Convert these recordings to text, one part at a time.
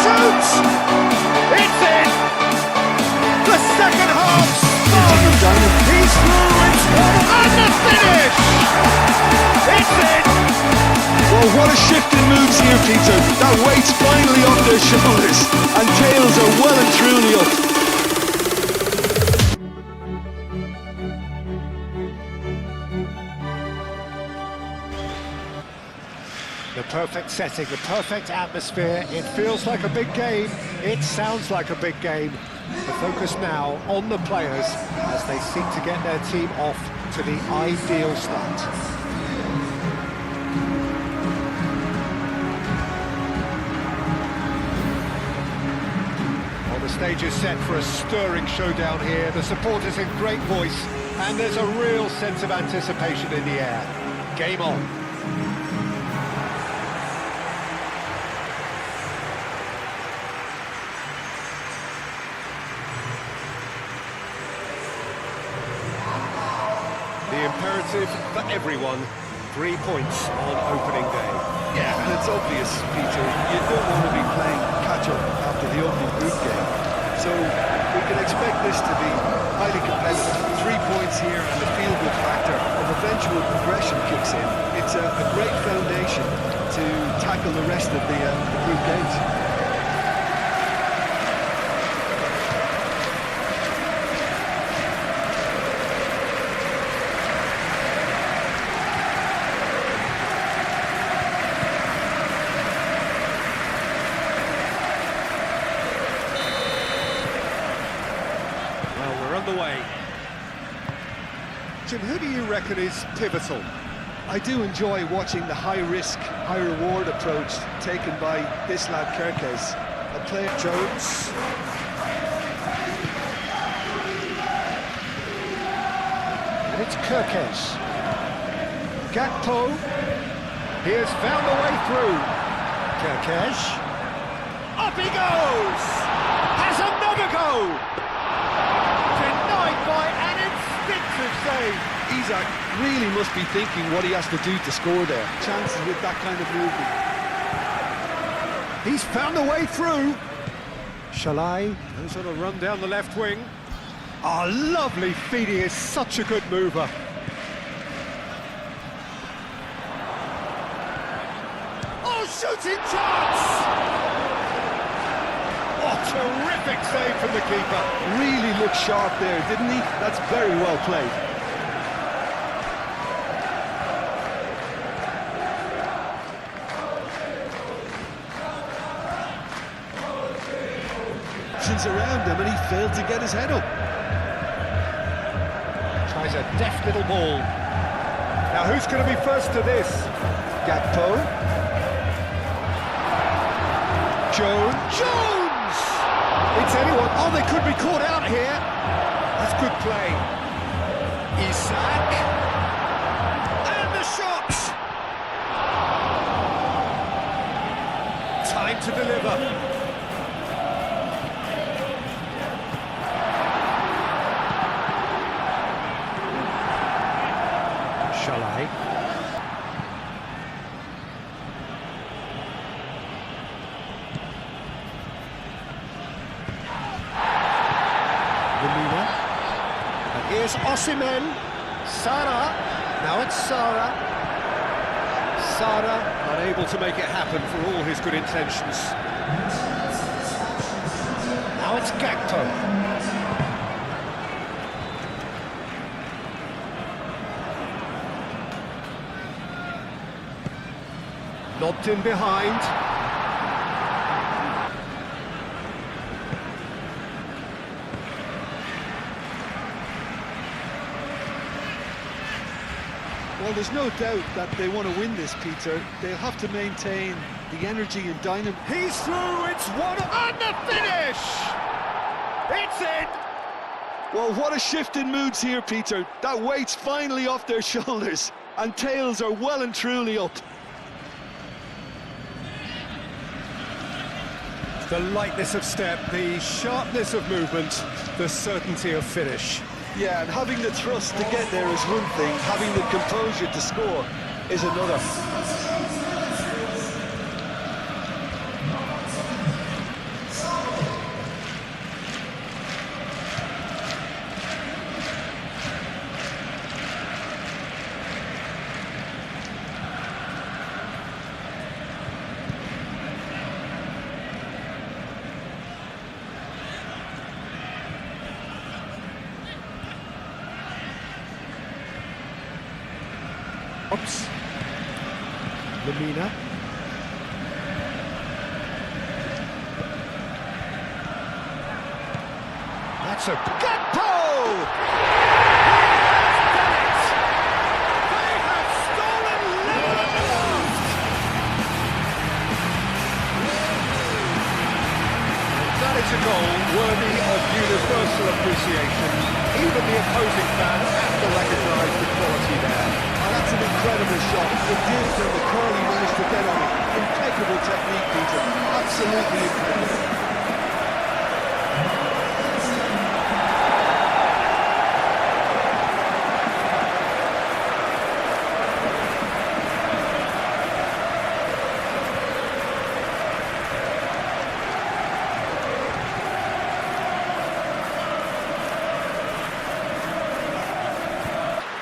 shoots! It's in! The second half spun! He's through, it's one, and the finish! It's in! Well, what a shift in moods here, Peter. That weight's finally off their shoulders, and tails are well and truly up. The perfect setting, the perfect atmosphere. It feels like a big game. It sounds like a big game. The focus now on the players as they seek to get their team off to the ideal start. Well, the stage is set for a stirring showdown here. The supporters in great voice, and there's a real sense of anticipation in the air. Game on. The imperative for everyone, 3 points on opening day. Yeah, and it's obvious, Peter, you don't want to be playing catch-up after the opening group game. So we can expect this to be highly competitive. 3 points here and the feel-good factor of eventual progression kicks in. It's a great foundation to tackle the rest of the group games. Underway. Jim, who do you reckon is pivotal? I do enjoy watching the high-risk, high-reward approach taken by this lad Kerkez. A player Jones. And it's Kerkez. Gakpo. He has found a way through. Kerkez. Up he goes! Has another go! By an instinctive save. Isak really must be thinking what he has to do to score there. Chances with that kind of movement. He's found a way through. Shalai goes on a run down the left wing. Oh, lovely feed. He is such a good mover. Oh, shooting chance! Terrific save from the keeper. Really looked sharp there, didn't he? That's very well played. Options around him and he failed to get his head up. Tries a deft little ball. Now who's going to be first to this? Gakpo. Jones! It's anyone. Oh, they could be caught out here. That's good play. Isak. And the shot. Time to deliver. Shalai. And here's Osimhen. Sara. Now it's Sara. Sara unable to make it happen for all his good intentions. Now it's Gakpo. Lobbed in behind. Well, there's no doubt that they want to win this, Peter. They'll have to maintain the energy and dynamism. He's through, it's one, and the finish! It's in! Well, what a shift in moods here, Peter. That weight's finally off their shoulders, and tails are well and truly up. The lightness of step, the sharpness of movement, the certainty of finish. Yeah, and having the thrust to get there is one thing, having the composure to score is another. Oops. Lamina. That's a Gakpo! They have stolen Liverpool! That is a goal worthy of universal appreciation. Even the opposing fans have to recognise the quality there. Oh, that's an incredible shot. The dip and the curl he managed to get on it. Impeccable technique, Peter. Absolutely incredible.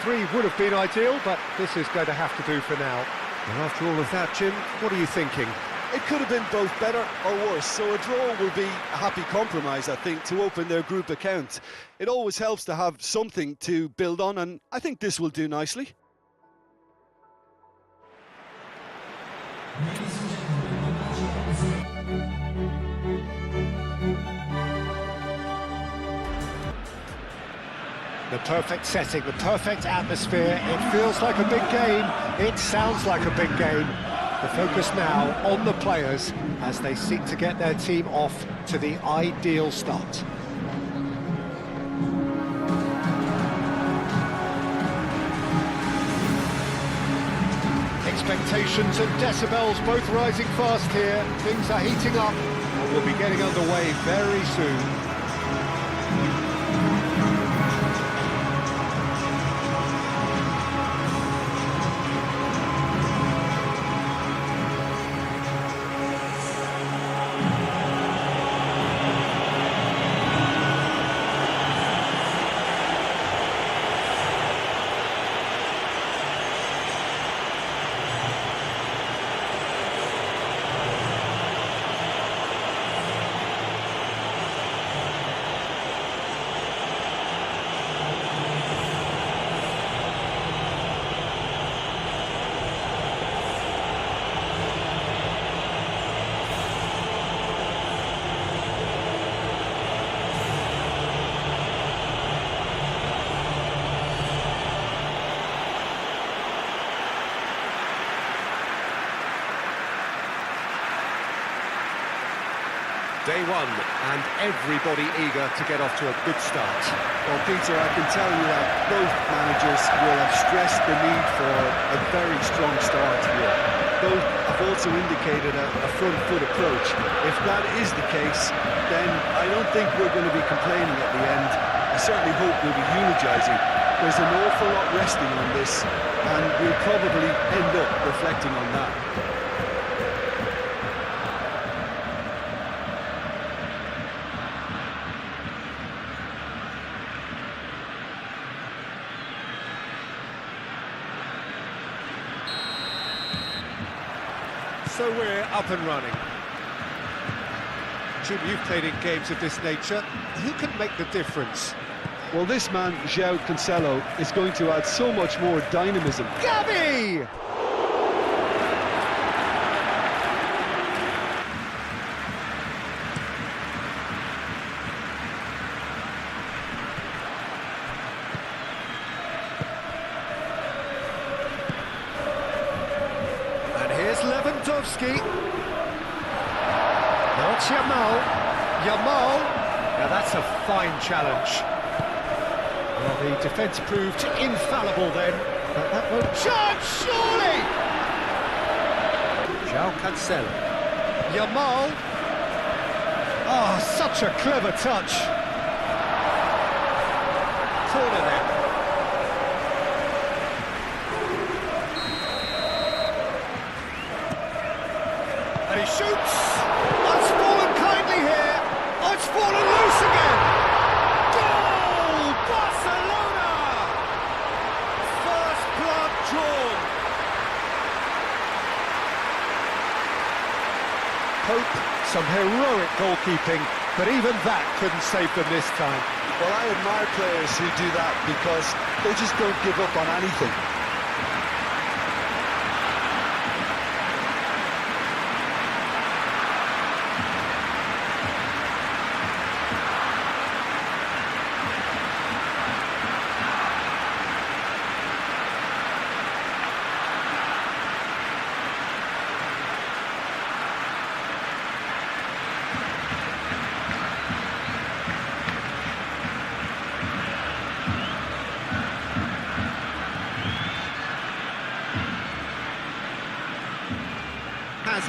Three would have been ideal, but this is going to have to do for now. And after all of that, Jim, what are you thinking? It could have been both better or worse, so a draw will be a happy compromise, I think, to open their group account. It always helps to have something to build on, and I think this will do nicely. The perfect setting, the perfect atmosphere. It feels like a big game. It sounds like a big game. The focus now on the players as they seek to get their team off to the ideal start. Expectations and decibels both rising fast here. Things are heating up and we'll be getting underway very soon. Day one, and everybody eager to get off to a good start. Well, Peter, I can tell you that both managers will have stressed the need for a very strong start here. Both have also indicated a front foot approach. If that is the case, then I don't think we're going to be complaining at the end. I certainly hope we'll be eulogising. There's an awful lot resting on this, and we'll probably end up reflecting on that. So we're up and running. Jim, you've played in games of this nature. Who can make the difference? Well, this man, João Cancelo, is going to add so much more dynamism. Gavi! Lewandowski. Not Yamal. Yamal. Now that's a fine challenge. Well, the defence proved infallible then, but that won't... Chance, surely! João Cancelo. Yamal. Oh, such a clever touch. Corner then. And he shoots! Oh, it's fallen kindly here! Oh, it's fallen loose again! Goal! Barcelona! First blood drawn! Hope, some heroic goalkeeping, but even that couldn't save them this time. Well, I admire players who do that because they just don't give up on anything.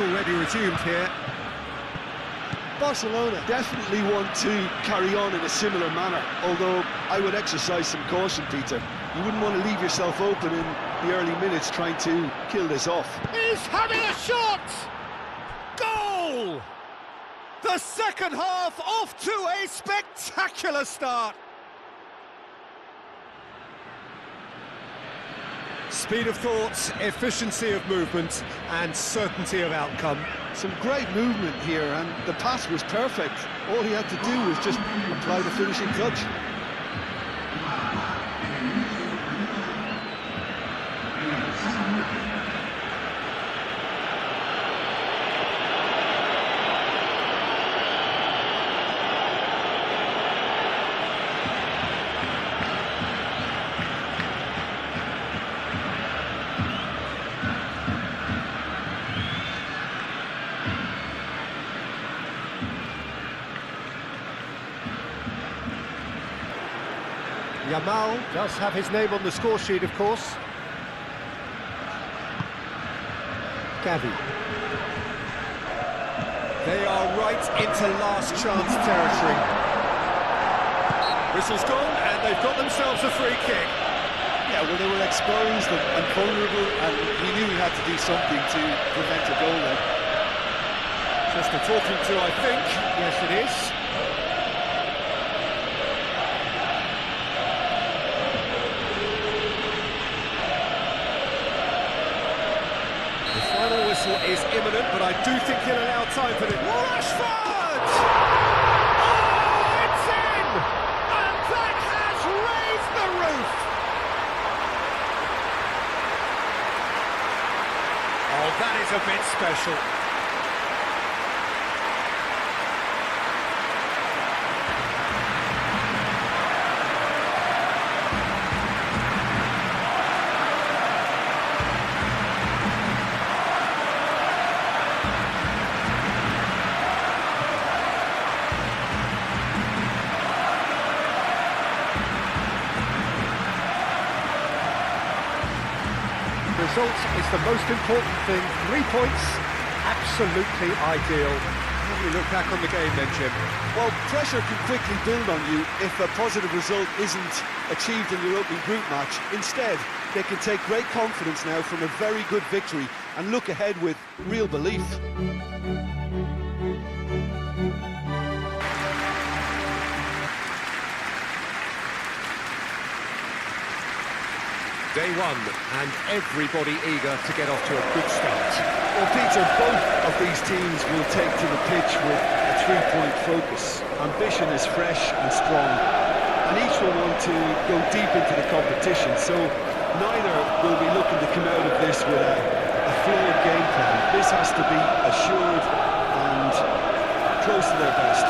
already resumed here. Barcelona definitely want to carry on in a similar manner, although I would exercise some caution, Peter. You wouldn't want to leave yourself open in the early minutes trying to kill this off. He's having a shot! Goal! The second half off to a spectacular start. Speed of thought, efficiency of movement, and certainty of outcome. Some great movement here, and the pass was perfect. All he had to do was just apply the finishing touch. Yamal does have his name on the score sheet, of course. Gavi. They are right into last chance territory. Whistle's gone, and they've got themselves a free kick. Yeah, well, they were exposed and vulnerable, and he knew he had to do something to prevent a goal then. Just a talking to, I think. Yes, it is. Is imminent, but I do think he'll allow time for it. Rashford! Oh, it's in! And that has raised the roof! Oh, that is a bit special. Results is the most important thing. 3 points, absolutely ideal. How do we look back on the game then, Jim? Well, pressure can quickly build on you if a positive result isn't achieved in your opening group match. Instead, they can take great confidence now from a very good victory and look ahead with real belief. Day one, and everybody eager to get off to a good start. Well, Peter, both of these teams will take to the pitch with a three-point focus. Ambition is fresh and strong, and each will want to go deep into the competition, so neither will be looking to come out of this with a flawed game plan. This has to be assured and close to their best.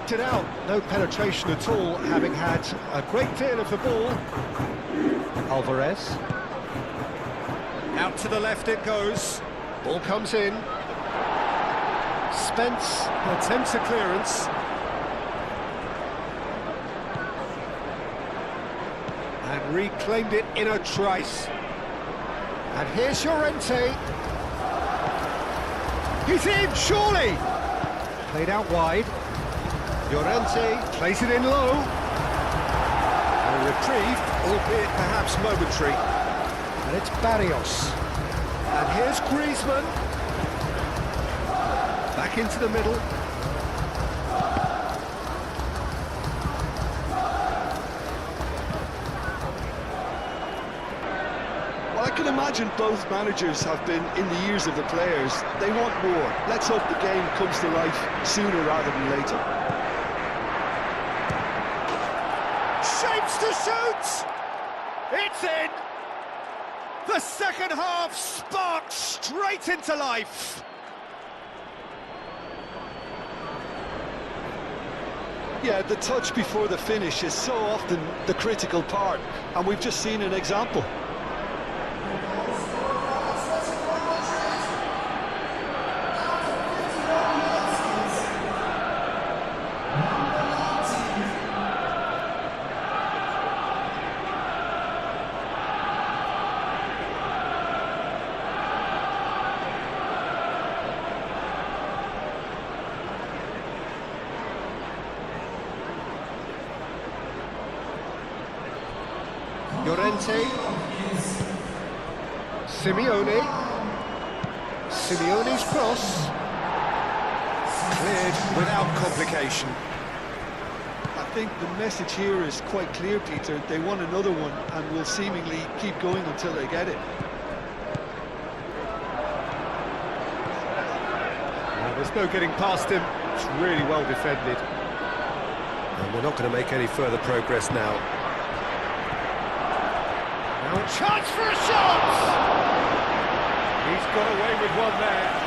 It out, no penetration at all, having had a great deal of the ball. Alvarez. Out to the left it goes. Ball comes in. Spence attempts a clearance. And reclaimed it in a trice. And here's Llorente. He's in, surely! Played out wide. Llorente plays it in low. And retrieved, albeit perhaps momentary. And it's Barrios. And here's Griezmann. Back into the middle. Well, I can imagine both managers have been in the ears of the players. They want more. Let's hope the game comes to life sooner rather than later. Shapes to shoot! It's in! The second half sparks straight into life! Yeah, the touch before the finish is so often the critical part, and we've just seen an example. Llorente. Simeone. Simeone's cross. Cleared without complication. I think the message here is quite clear, Peter. They want another one and will seemingly keep going until they get it. Well, there's no getting past him. It's really well defended. And we're not going to make any further progress now. Now a chance for a shot! He's got away with one there.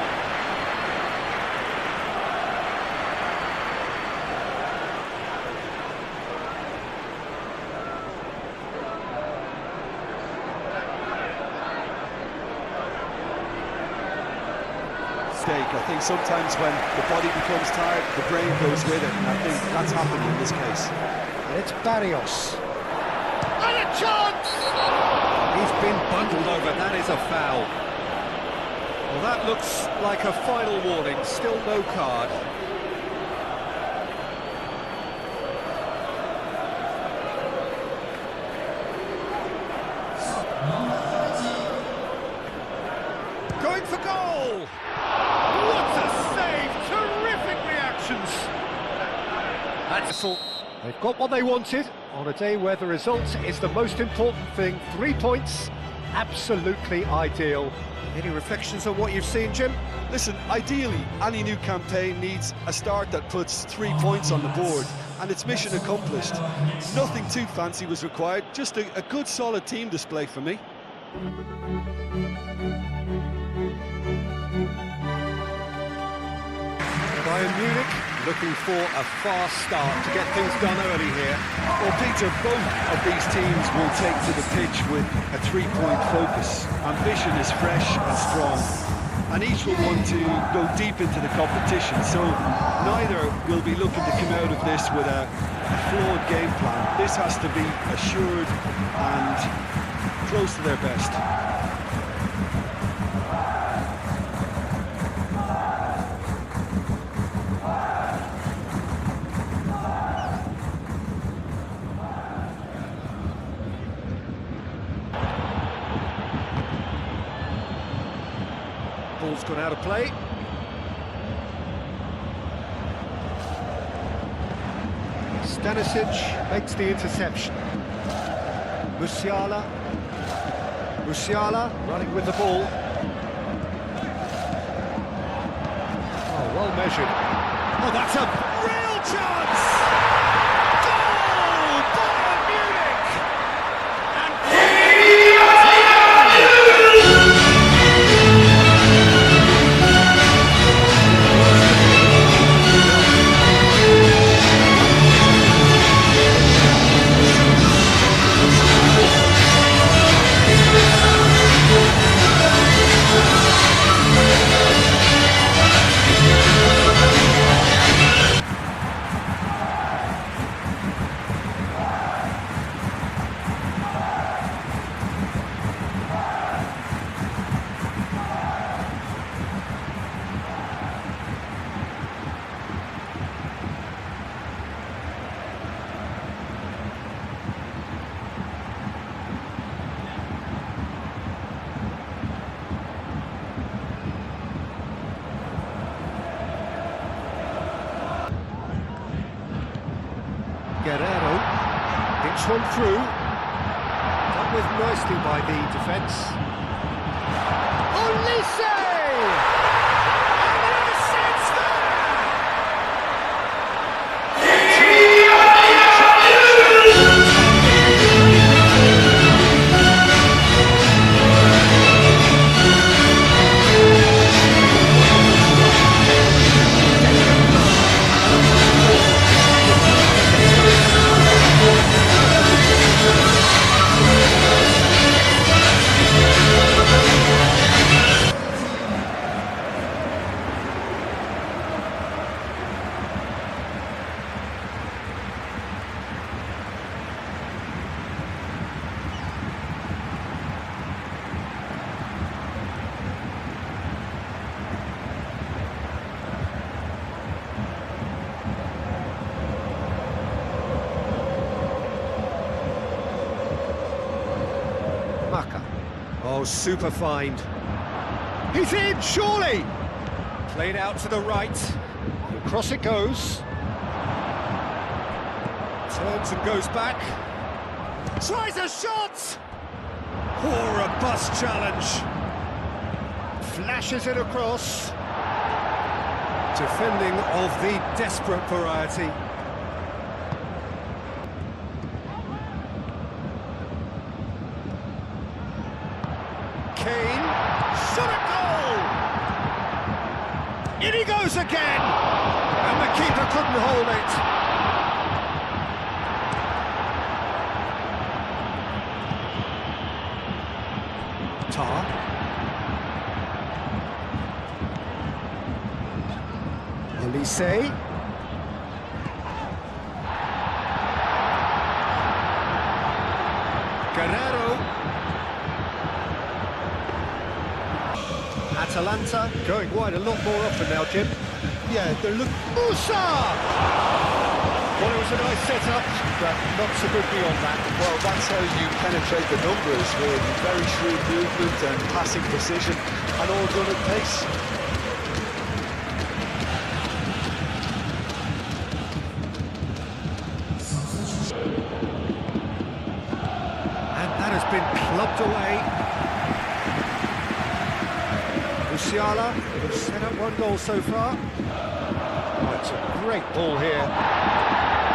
I think sometimes when the body becomes tired, the brain goes with it, and I think that's happened in this case. And it's Barrios. And a chance! He's been bundled over, that is a foul. Well, that looks like a final warning, still no card. Going for goal! What a save! Terrific reactions! That's all. They've got what they wanted on a day where the result is the most important thing. 3 points, absolutely ideal. Any reflections on what you've seen, Jim? Listen, ideally, any new campaign needs a start that puts 3 points on the board, and it's mission accomplished. Nothing too fancy was required, just a good solid team display for me. Bayern Munich looking for a fast start to get things done early here. Well, Peter, both of these teams will take to the pitch with a 3-point focus. Ambition is fresh and strong, and each will want to go deep into the competition, so neither will be looking to come out of this with a flawed game plan. This has to be assured and close to their best. Ball's gone out of play. Stanisic makes the interception. Musiala running with the ball. Oh, well measured. Oh, that's a real chance! Goal! Bayern Munich! And Guerrero, hits one through, dealt with nicely by the defence. Olise! And the assist Oh, super find. He's in, surely! Played out to the right. Across it goes. Turns and goes back. Tries a shot! Poor robust challenge. Flashes it across. Defending of the desperate variety. Kane, shot at goal! In he goes again! And the keeper couldn't hold it. Tar. Elise. Guerrero. Atalanta going wide a lot more often now, Jim. Yeah, they're looking... Musa! Well, it was a nice setup, but not so good beyond that. Well, that's how you penetrate the numbers, with very shrewd movement and passing precision, and all done at pace. And that has been clubbed away. Musiala has set up one goal so far. Oh, it's a great ball here.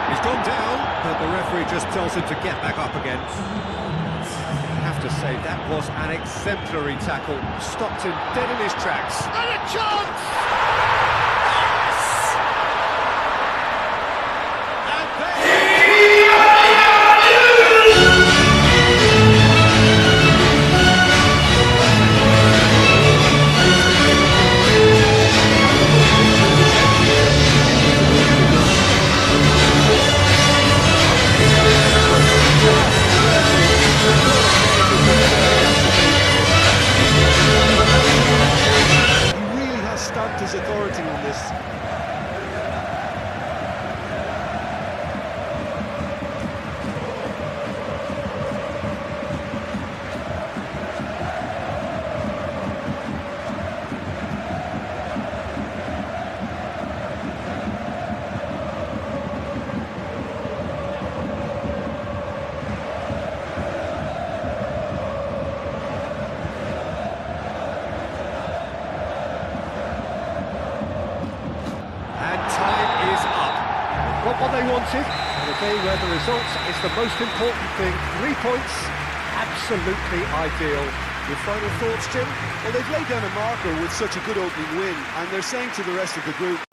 He's gone down, but the referee just tells him to get back up again. I have to say, that was an exemplary tackle. Stopped him dead in his tracks. And a chance! Yes! And then... His authority on this. Got what they wanted, on a day where the result is the most important thing. 3 points, absolutely ideal. Your final thoughts, Jim? Well, they've laid down a marker with such a good opening win, and they're saying to the rest of the group,